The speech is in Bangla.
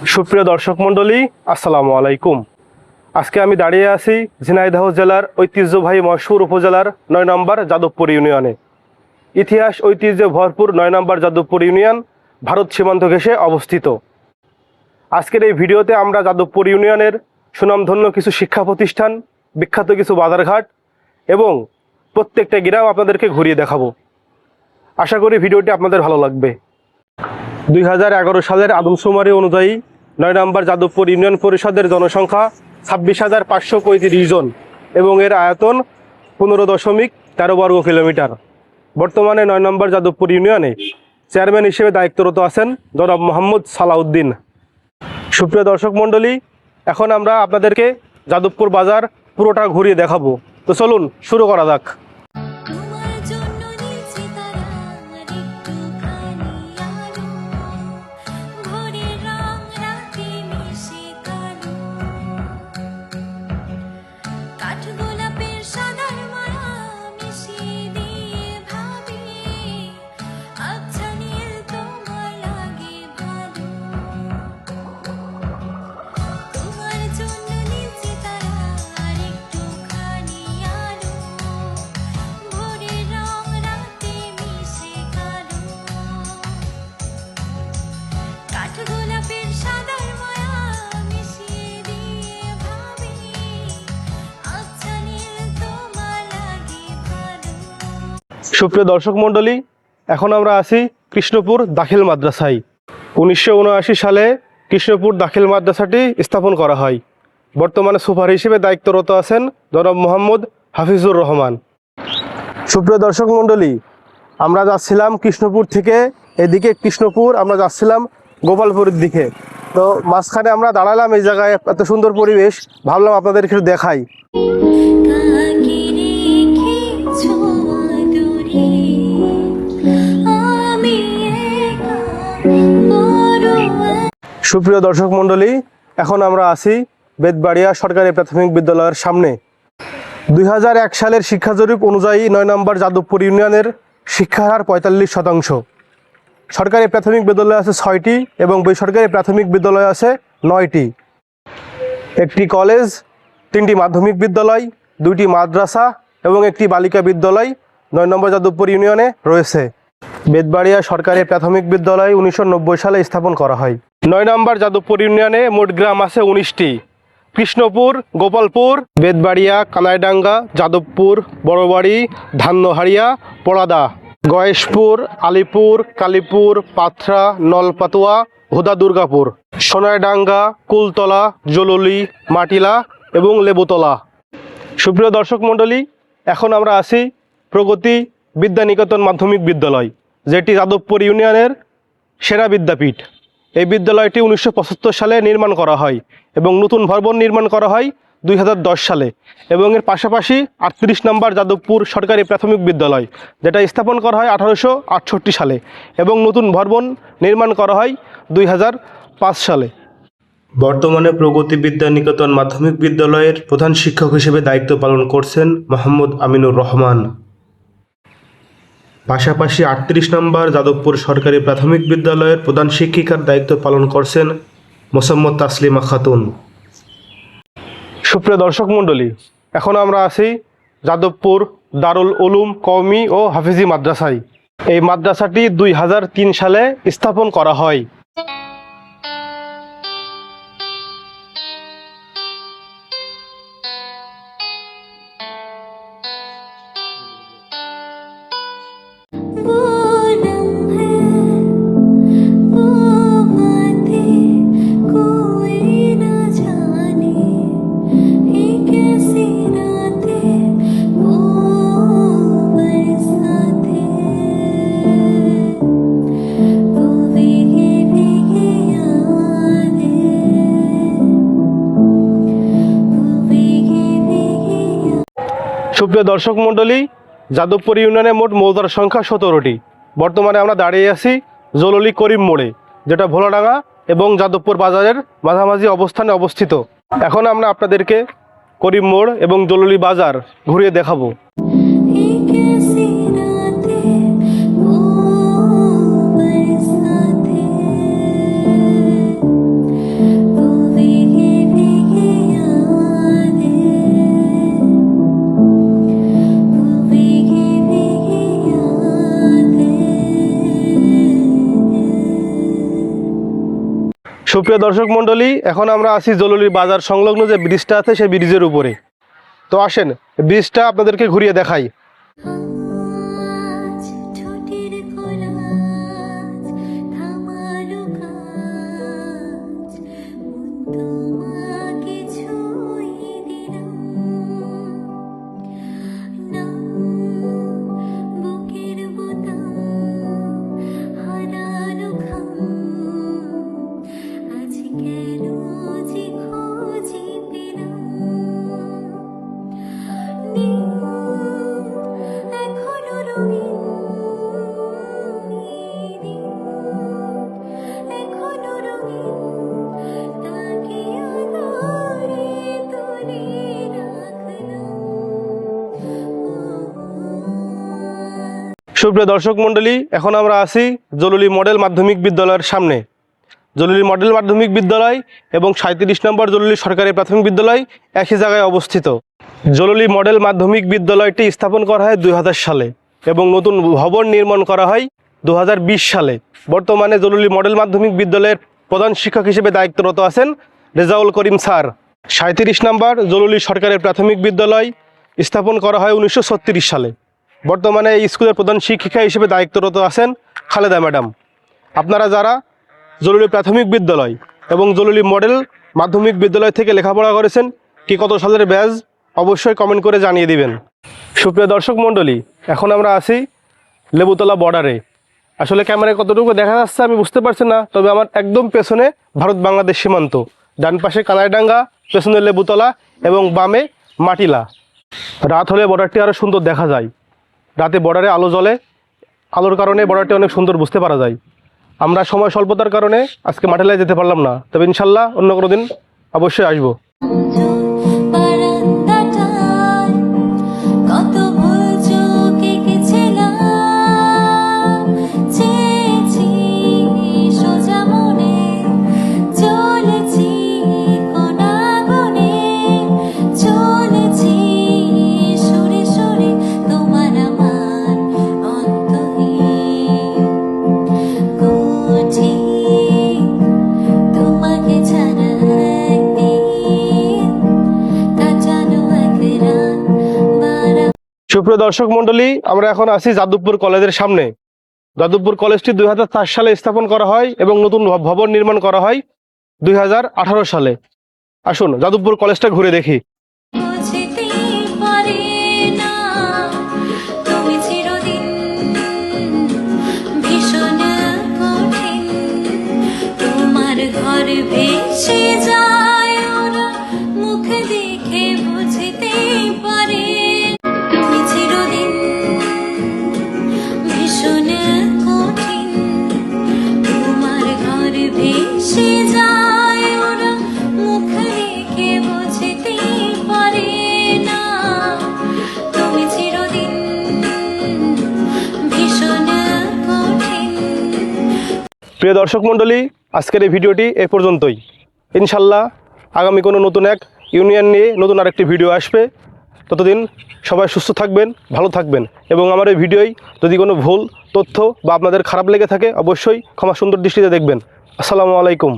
সুপ্রিয় দর্শক মণ্ডলী, আসসালামু আলাইকুম। আজকে আমি দাঁড়িয়ে আছি ঝিনাইদহ জেলার ঐতিহ্যবাহী মশহুর উপজেলার ৯ নম্বর যাদবপুর ইউনিয়নে। ইতিহাস ঐতিহ্যে ভরপুর ৯ নম্বর যাদবপুর ইউনিয়ন ভারত সীমান্ত ঘেঁষে অবস্থিত। আজকের এই ভিডিওতে আমরা যাদবপুর ইউনিয়নের সুনামধন্য কিছু শিক্ষা প্রতিষ্ঠান, বিখ্যাত কিছু বাজারঘাট এবং প্রত্যেকটা গ্রাম আপনাদেরকে ঘুরিয়ে দেখাবো। আশা করি ভিডিওটি আপনাদের ভালো লাগবে। ২০১১ সালের আদমশুমারি অনুযায়ী ৯ নম্বর যাদবপুর ইউনিয়ন পরিষদের জনসংখ্যা ২৬,৫৩৫ জন এবং এর আয়তন ১৫.১৩ বর্গ কিলোমিটার। বর্তমানে ৯ নম্বর যাদবপুর ইউনিয়নে চেয়ারম্যান হিসেবে দায়িত্বরত আছেন জনাব মোহাম্মদ সালাউদ্দিন। সুপ্রিয় দর্শক মণ্ডলী, এখন আমরা আপনাদেরকে যাদবপুর বাজার পুরোটা ঘুরিয়ে দেখাবো। তো চলুন শুরু করা যাক। সুপ্রিয় দর্শক মণ্ডলী, এখন আমরা আছি কৃষ্ণপুর দাখিল মাদ্রাসায়। ১৯৭৯ সালে কৃষ্ণপুর দাখিল মাদ্রাসাটি স্থাপন করা হয়। বর্তমানে সুপার হিসেবে দায়িত্বরত আছেন জনাব মোহাম্মদ হাফিজুর রহমান। সুপ্রিয় দর্শক মণ্ডলী, আমরা যাচ্ছিলাম কৃষ্ণপুর থেকে এদিকে কৃষ্ণপুর, আমরা যাচ্ছিলাম গোপালপুরের দিকে। তো মাঝখানে আমরা দাঁড়ালাম এই জায়গায়, এত সুন্দর পরিবেশ, ভাবলাম আপনাদেরকে একটু দেখাই। সুপ্রিয় দর্শক মণ্ডলী, এখন আমরা আছি বেতবাড়িয়া সরকারি প্রাথমিক বিদ্যালয়ের সামনে। ২০০১ সালের শিক্ষা জরিপ অনুযায়ী ৯ নম্বর যাদবপুর ইউনিয়নের শিক্ষার হার ৪৫%। সরকারি প্রাথমিক বিদ্যালয় আছে ৬টি এবং বেসরকারি প্রাথমিক বিদ্যালয় আছে ৯টি। একটি কলেজ, ৩টি মাধ্যমিক বিদ্যালয়, ২টি মাদ্রাসা এবং একটি বালিকা বিদ্যালয় ৯ নম্বর যাদবপুর ইউনিয়নে রয়েছে। বেতবাড়িয়া সরকারি প্রাথমিক বিদ্যালয় ১৯৯০ সালে স্থাপন করা হয়। ৯ নম্বর যাদবপুর ইউনিয়নে মোট গ্রাম আছে ১৯টি। কৃষ্ণপুর, গোপালপুর, বেতবাড়িয়া, কানাইডাঙ্গা, যাদবপুর, বড়বাড়ি, ধান্যহাড়িয়া, পড়াদা, গয়েশপুর, আলিপুর, কালীপুর, পাথরা, নলপাতুয়া, হুদা দুর্গাপুর, সোনাইডাঙ্গা, কুলতলা, জলুলি, মাটিলা এবং লেবুতলা। সুপ্রিয় দর্শক মণ্ডলী, এখন আমরা আছি প্রগতি বিদ্যানিকেতন মাধ্যমিক বিদ্যালয়, যেটি যাদবপুর ইউনিয়নের সেরা বিদ্যাপীঠ। এই বিদ্যালয়টি ১৯৭৫ সালে নির্মাণ করা হয় এবং নতুন ভবন নির্মাণ করা হয় ২০১০ সালে এবং এর পাশাপাশি ৩৮ নম্বর যাদবপুর সরকারি প্রাথমিক বিদ্যালয়, যেটা স্থাপন করা হয় ১৮৬৮ সালে এবং নতুন ভবন নির্মাণ করা হয় ২০০৫ সালে। বর্তমানে প্রগতি বিদ্যানিকেতন মাধ্যমিক বিদ্যালয়ের প্রধান শিক্ষক হিসেবে দায়িত্ব পালন করছেন মোহাম্মদ আমিনুর রহমান। পাশাপাশি ৩৮ নম্বর যাদবপুর সরকারি প্রাথমিক বিদ্যালয়ের প্রধান শিক্ষিকার দায়িত্ব পালন করছেন মোসাম্মদ তাসলিমা খাতুন। সুপ্রিয় দর্শক মণ্ডলী, এখন আমরা আছি যাদবপুর দারুল উলুম কওমি ও হাফিজি মাদ্রাসায়। এই মাদ্রাসাটি ২০০৩ সালে স্থাপন করা হয়। সুপ্রিয় দর্শক মণ্ডলী, যাদবপুর ইউনিয়নে মোট মৌজার সংখ্যা ১৭টি। বর্তমানে আমরা দাঁড়িয়ে আছি জলুলি করিম মোড়ে, যেটা ভোলাডাঙ্গা এবং যাদবপুর বাজারের মাঝামাঝি অবস্থানে অবস্থিত। এখন আমরা আপনাদেরকে করিম মোড় এবং জলুলি বাজার ঘুরিয়ে দেখাবো। সুপ্রিয় দর্শক মণ্ডলী, এখন আমরা আছি জলুলি বাজার সংলগ্ন যে ব্রিজটা আছে সেই ব্রিজের উপরে। তো আসেন ব্রিজটা আপনাদেরকে ঘুরিয়ে দেখাই। সুপ্রিয় দর্শক মণ্ডলী, এখন আমরা আছি জলুলি মডেল মাধ্যমিক বিদ্যালয়ের সামনে। জলুলি মডেল মাধ্যমিক বিদ্যালয় এবং 37 নম্বর জলুলি সরকারি প্রাথমিক বিদ্যালয় একই জায়গায় অবস্থিত। জলুলি মডেল মাধ্যমিক বিদ্যালয়টি স্থাপন করা হয় 2000 সালে এবং নতুন ভবন নির্মাণ করা হয় 2020 সালে। বর্তমানে জলুলি মডেল মাধ্যমিক বিদ্যালয়ের প্রধান শিক্ষক হিসেবে দায়িত্বরত আছেন রেজাউল করিম স্যার। 37 নম্বর জলুলি সরকারি প্রাথমিক বিদ্যালয় স্থাপন করা হয় 1936 সালে। বর্তমানে এই স্কুলের প্রধান শিক্ষিকা হিসেবে দায়িত্বরত আছেন খালেদা ম্যাডাম। আপনারা যারা জলুলি প্রাথমিক বিদ্যালয় এবং জলুলি মডেল মাধ্যমিক বিদ্যালয় থেকে লেখাপড়া করেছেন, কি কত সালের ব্যাচ, অবশ্যই কমেন্ট করে জানিয়ে দিবেন। সুপ্রিয় দর্শক মণ্ডলী, এখন আমরা আছি লেবুতলা বর্ডারে। আসলে ক্যামেরায় কতটুকু দেখা যাচ্ছে আমি বুঝতে পারছি না, তবে আমার একদম পেছনে ভারত বাংলাদেশ সীমান্ত, ডান পাশে কানাইডাঙ্গা, পেছনে লেবুতলা এবং বামে মাটিলা। রাত হলে বর্ডারটি আরও সুন্দর দেখা যায়। রাতে বর্ডারে আলো জ্বলে, আলোর কারণে বর্ডারটি অনেক সুন্দর বুঝতে পারা যায়। আমরা সময় স্বল্পতার কারণে আজকে মাটিলায় যেতে পারলাম না, তবে ইনশাল্লাহ অন্য কোনো দিন অবশ্যই আসবো। সুপ্রিয় দর্শক মণ্ডলী, আমরা এখন আছি যাদবপুর কলেজের সামনে। যাদবপুর কলেজটি 2004 সালে স্থাপন করা হয় এবং নতুন ভবন নির্মাণ করা হয় 2018 সালে। আসুন যাদবপুর কলেজটা ঘুরে দেখি। প্রিয় দর্শক মণ্ডলী, আজকের এই ভিডিওটি এ পর্যন্তই। ইনশাল্লাহ আগামী কোনো নতুন এক ইউনিয়ন নিয়ে নতুন আরেকটি ভিডিও আসবে। ততদিন সবাই সুস্থ থাকবেন, ভালো থাকবেন এবং আমার এই ভিডিওয় যদি কোনো ভুল তথ্য বা আপনাদের খারাপ লেগে থাকে অবশ্যই ক্ষমা সুন্দর দৃষ্টিতে দেখবেন। আসসালামু আলাইকুম।